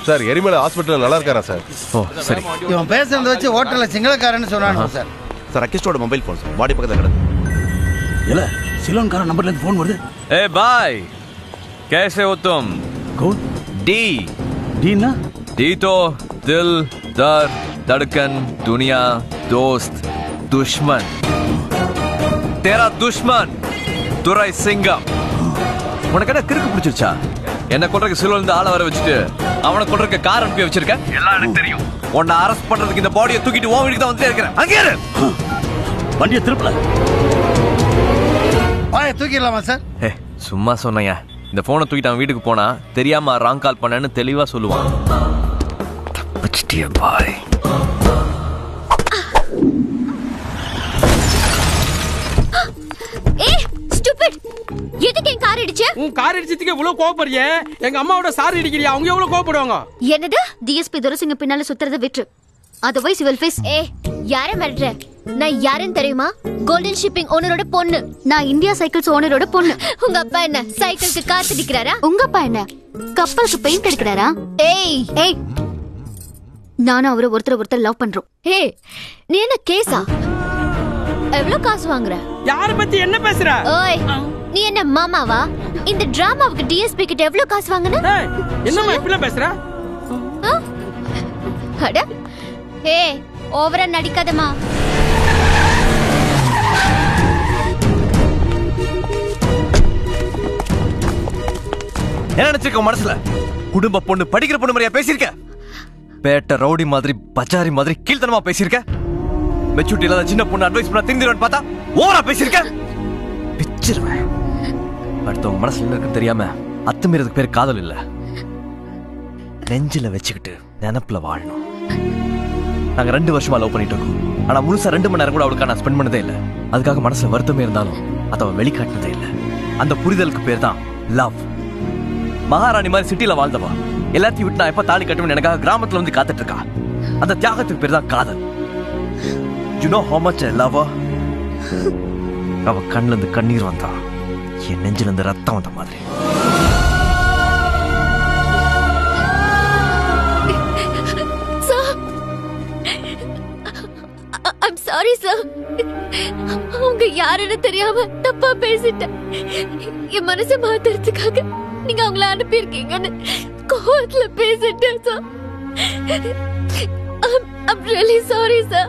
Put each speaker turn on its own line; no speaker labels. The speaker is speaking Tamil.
சார் எரிமலை ஹாஸ்பிட்டல் நல்லா இருக்காரா சார்?
ஓ சரி.
இவன் பேசுறத வச்சு ஹோட்டல்ல சிங்களக்காரன்னு சொன்னானு சார்.
சார் அக்கிஸ்டோட மொபைல் ஃபோன் சார் பாடி பக்கத்துல கிடக்கு.
இல்ல சிலோன்கார நம்பர்ல இருந்து ஃபோன் வருது.
ए भाई कैसे हो तुम?
कौन?
डी
डी ना?
डी तो दिल, दर्द, धड़कन, दुनिया, दोस्त, दुश्मन. तेरा दुश्मन துரை சிங்கம். உனக்கு என்ன கிறுக்கு பிடிச்சிருச்சா? என்ன கொல்றதுக்கு சிலோல இருந்து ஆளை வர வச்சுட்டு அவனை கொல்றதுக்கு கார் அனுப்பி வச்சிருக்க? எல்லாம் எனக்கு தெரியும். உன்னை அரெஸ்ட் பண்றதுக்கு இந்த பாடியை தூக்கிட்டு உன் வீட்டுக்கு தான் வந்துட்டே இருக்கிறேன். அங்கே இரு.
வண்டியை திருப்பல.
வாயை தூக்கிடலாமா சார்?
சும்மா சொன்னையா. இந்த போனை தூக்கிட்டு அவன் வீட்டுக்கு போனா தெரியாம ராங் கால் பண்ணேன்னு தெளிவா சொல்லுவான். தப்பிச்சிட்டியா பாய்?
எதுக்கு என் கார் இடிச்ச?
உன் கார் இடிச்சதுக்கு இவ்வளவு கோவப்படுறியே. எங்க அம்மாவோட சார் இடிக்கிறியா? அவங்க எவ்வளவு கோவப்படுவாங்க?
என்னது? டிஎஸ்பி துரைசிங்க பின்னால சுத்துறத விட்டு அதர்வைஸ் யூ வில் ஃபேஸ். யாரை மிரட்டுற? நான் யாருன்னு தெரியுமா? கோல்டன் ஷிப்பிங் ஓனரோட பொண்ணு. நான் இந்தியா சைக்கிள்ஸ் ஓனரோட பொண்ணு. உங்க அப்பா என்ன சைக்கிளுக்கு காசு அடிக்கிறாரா? உங்க அப்பா என்ன கப்பலுக்கு பெயிண்ட் அடிக்கிறாரா? ஏய் நானும் அவரை ஒருத்தர் லவ் பண்றோம். நீ என்ன கேஸா? எவ்வளவு காசு வாங்குற?
யார பத்தி என்ன பேசுற?
ஓய் நீ என்ன மாமாவா? இந்த டிராமாவுக்கு டிஎஸ்பி கிட்ட எவ்வளவு காசு வாங்குன?
என்னம்மா இப்படி பேசுற?
அட ஓவரா நடிக்காதமா.
என்ன நினைச்சிருக்க மனசுல? குடும்ப பொண்ணு படிக்கிற பொண்ணு மாதிரியா பேசியிருக்க? பேட்ட ரவுடி மாதிரி பஜாரி மாதிரி கீழ்த்தனமா பேசியிருக்க? மெச்சூரிட்டி இல்லாத சின்ன பொண்ணு அட்வைஸ் பண்ண திருந்திருவேன் பார்த்தா ஓவரா பேசியிருக்க? பிச்சிருவேன். அடுத்தவங்க மனசுல என்ன இருக்குன்னு தெரியாம அத்துமீறதுக்கு பேர் காதல் இல்ல. நெஞ்சில வச்சுக்கிட்டு நினப்புல வாழணும். நாங்க 2 வருஷமா லவ் பண்ணிட்டு இருக்கோம். ஆனா முழுசா 2 மணி நேரம் கூட அவளுக்காக நான் ஸ்பெண்ட் பண்ணதே இல்லை. அதுக்காக மனசுல வருத்தமே இருந்தாலும் அதை அவன் வெளிக்காட்டினதே இல்லை. அந்த புரிதலுக்கு பேர் தான் லவ். மகாராணி மாதிரி சிட்டில வாழ்ந்தவா எல்லாத்தையும் விட்டு நான் எப்ப தாலி கட்டுவேன் எனக்காக கிராமத்துல வந்து காத்துட்டு இருக்கா. அந்த தியாகத்துக்கு பேர் தான் காதல். You know how much I love her? அவ கண்ணுல இருந்து கண்ணீர் வந்தா என் நெஞ்சில இருந்து ரத்தம் வந்த மாதிரி.
I'm sorry sir. உங்க யாருன்னு தெரியாம தப்பா பேசிட்டேன். என் மனசை மாத்துறதுக்காக நீங்க அவங்கள அனுப்பியிருக்கீங்கன்னு கோவத்துல பேசிட்டேன் sir. I'm really sorry sir.